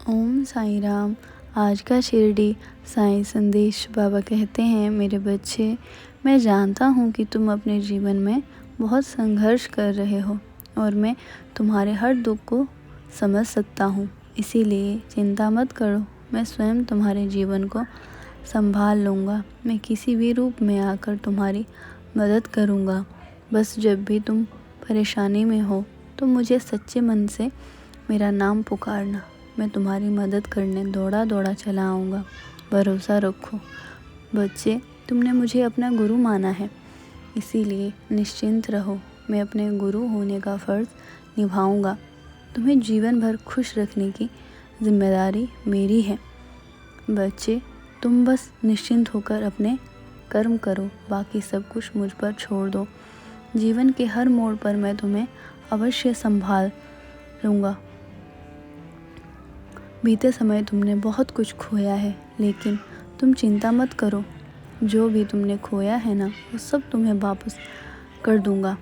ओम साईं राम। आज का शिरडी साईं संदेश बाबा कहते हैं, मेरे बच्चे, मैं जानता हूँ कि तुम अपने जीवन में बहुत संघर्ष कर रहे हो और मैं तुम्हारे हर दुख को समझ सकता हूँ। इसीलिए चिंता मत करो, मैं स्वयं तुम्हारे जीवन को संभाल लूँगा। मैं किसी भी रूप में आकर तुम्हारी मदद करूँगा। बस जब भी तुम परेशानी में हो तो मुझे सच्चे मन से मेरा नाम पुकारना। मैं तुम्हारी मदद करने दौड़ा दौड़ा चला आऊँगा। भरोसा रखो बच्चे, तुमने मुझे अपना गुरु माना है, इसीलिए निश्चिंत रहो। मैं अपने गुरु होने का फ़र्ज़ निभाऊँगा। तुम्हें जीवन भर खुश रखने की जिम्मेदारी मेरी है। बच्चे, तुम बस निश्चिंत होकर अपने कर्म करो, बाकी सब कुछ मुझ पर छोड़ दो। जीवन के हर मोड़ पर मैं तुम्हें अवश्य संभाल लूँगा। बीते समय तुमने बहुत कुछ खोया है, लेकिन तुम चिंता मत करो। जो भी तुमने खोया है ना, वो सब तुम्हें वापस कर दूंगा।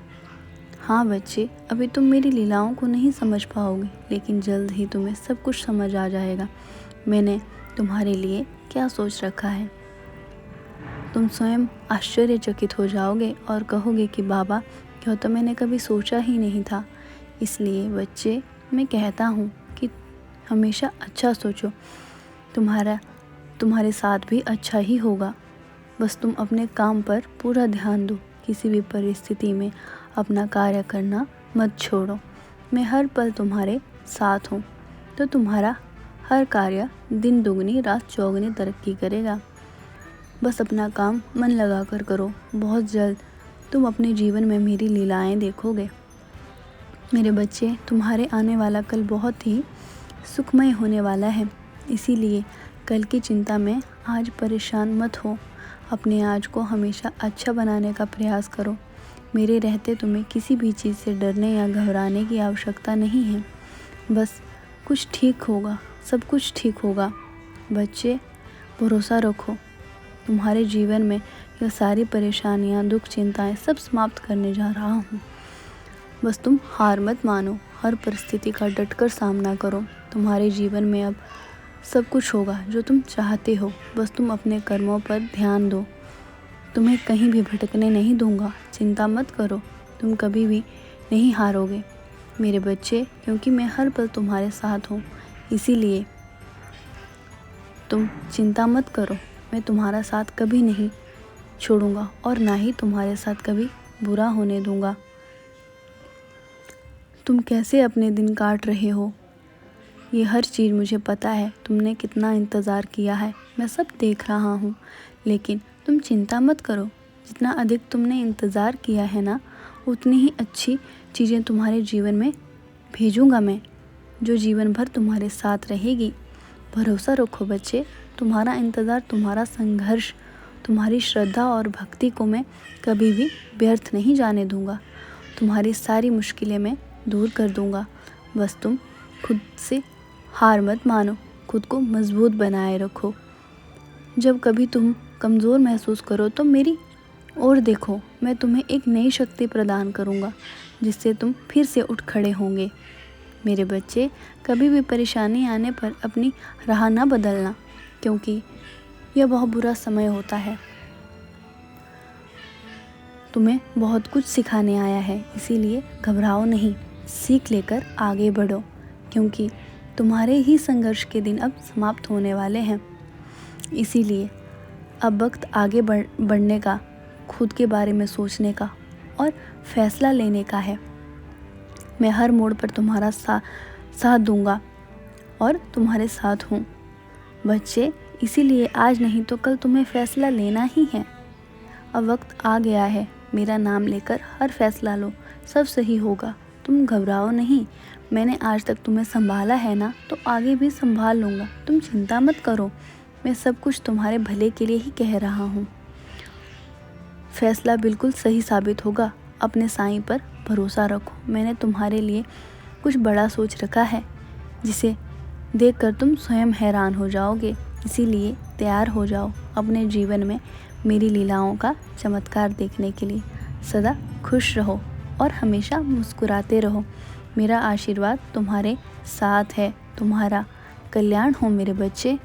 हाँ बच्चे, अभी तुम मेरी लीलाओं को नहीं समझ पाओगे, लेकिन जल्द ही तुम्हें सब कुछ समझ आ जाएगा। मैंने तुम्हारे लिए क्या सोच रखा है। तुम स्वयं आश्चर्यचकित हो जाओगे और कहोगे कि बाबा, यह तो मैंने कभी सोचा ही नहीं था। इसलिए बच्चे, मैं कहता हूँ कि हमेशा अच्छा सोचो, तुम्हारे साथ भी अच्छा ही होगा। बस तुम अपने काम पर पूरा ध्यान दो। किसी भी परिस्थिति में अपना कार्य करना मत छोड़ो। मैं हर पल तुम्हारे साथ हूँ, तो तुम्हारा हर कार्य दिन दुगनी रात चौगुनी तरक्की करेगा। बस अपना काम मन लगा कर करो। बहुत जल्द तुम अपने जीवन में मेरी लीलाएं देखोगे। मेरे बच्चे, तुम्हारे आने वाला कल बहुत ही सुखमय होने वाला है, इसीलिए कल की चिंता में आज परेशान मत हो। अपने आज को हमेशा अच्छा बनाने का प्रयास करो। मेरे रहते तुम्हें किसी भी चीज़ से डरने या घबराने की आवश्यकता नहीं है। बस कुछ ठीक होगा, सब कुछ ठीक होगा। बच्चे, भरोसा रखो। तुम्हारे जीवन में यह सारी परेशानियाँ, दुख, चिंताएं सब समाप्त करने जा रहा हूँ। बस तुम हार मत मानो, हर परिस्थिति का डटकर सामना करो। तुम्हारे जीवन में अब सब कुछ होगा जो तुम चाहते हो। बस तुम अपने कर्मों पर ध्यान दो। तुम्हें कहीं भी भटकने नहीं दूंगा। चिंता मत करो, तुम कभी भी नहीं हारोगे मेरे बच्चे, क्योंकि मैं हर पल तुम्हारे साथ हूँ। इसीलिए तुम चिंता मत करो। मैं तुम्हारा साथ कभी नहीं छोड़ूंगा और ना ही तुम्हारे साथ कभी बुरा होने दूंगा। तुम कैसे अपने दिन काट रहे हो, ये हर चीज़ मुझे पता है। तुमने कितना इंतज़ार किया है, मैं सब देख रहा हूँ। लेकिन तुम चिंता मत करो। जितना अधिक तुमने इंतज़ार किया है ना, उतनी ही अच्छी चीज़ें तुम्हारे जीवन में भेजूँगा मैं, जो जीवन भर तुम्हारे साथ रहेगी। भरोसा रखो बच्चे, तुम्हारा इंतज़ार, तुम्हारा संघर्ष, तुम्हारी श्रद्धा और भक्ति को मैं कभी भी व्यर्थ नहीं जाने दूँगा। तुम्हारी सारी मुश्किलें मैं दूर कर दूँगा। बस तुम खुद से हार मत मानो, खुद को मजबूत बनाए रखो। जब कभी तुम कमज़ोर महसूस करो तो मेरी ओर देखो। मैं तुम्हें एक नई शक्ति प्रदान करूँगा, जिससे तुम फिर से उठ खड़े होंगे। मेरे बच्चे, कभी भी परेशानी आने पर अपनी राह ना बदलना, क्योंकि यह बहुत बुरा समय होता है। तुम्हें बहुत कुछ सिखाने आया है, इसीलिए घबराओ नहीं, सीख लेकर आगे बढ़ो, क्योंकि तुम्हारे ही संघर्ष के दिन अब समाप्त होने वाले हैं। इसीलिए अब वक्त आगे बढ़ने का, खुद के बारे में सोचने का और फैसला लेने का है। मैं हर मोड़ पर तुम्हारा साथ दूंगा और तुम्हारे साथ हूँ बच्चे। इसीलिए आज नहीं तो कल तुम्हें फैसला लेना ही है। अब वक्त आ गया है, मेरा नाम लेकर हर फैसला लो, सब सही होगा। तुम घबराओ नहीं। मैंने आज तक तुम्हें संभाला है ना, तो आगे भी संभाल लूँगा। तुम चिंता मत करो, मैं सब कुछ तुम्हारे भले के लिए ही कह रहा हूँ। फैसला बिल्कुल सही साबित होगा। अपने साईं पर भरोसा रखो। मैंने तुम्हारे लिए कुछ बड़ा सोच रखा है, जिसे देखकर तुम स्वयं हैरान हो जाओगे। इसीलिए तैयार हो जाओ अपने जीवन में मेरी लीलाओं का चमत्कार देखने के लिए। सदा खुश रहो और हमेशा मुस्कुराते रहो। मेरा आशीर्वाद तुम्हारे साथ है। तुम्हारा कल्याण हो मेरे बच्चे।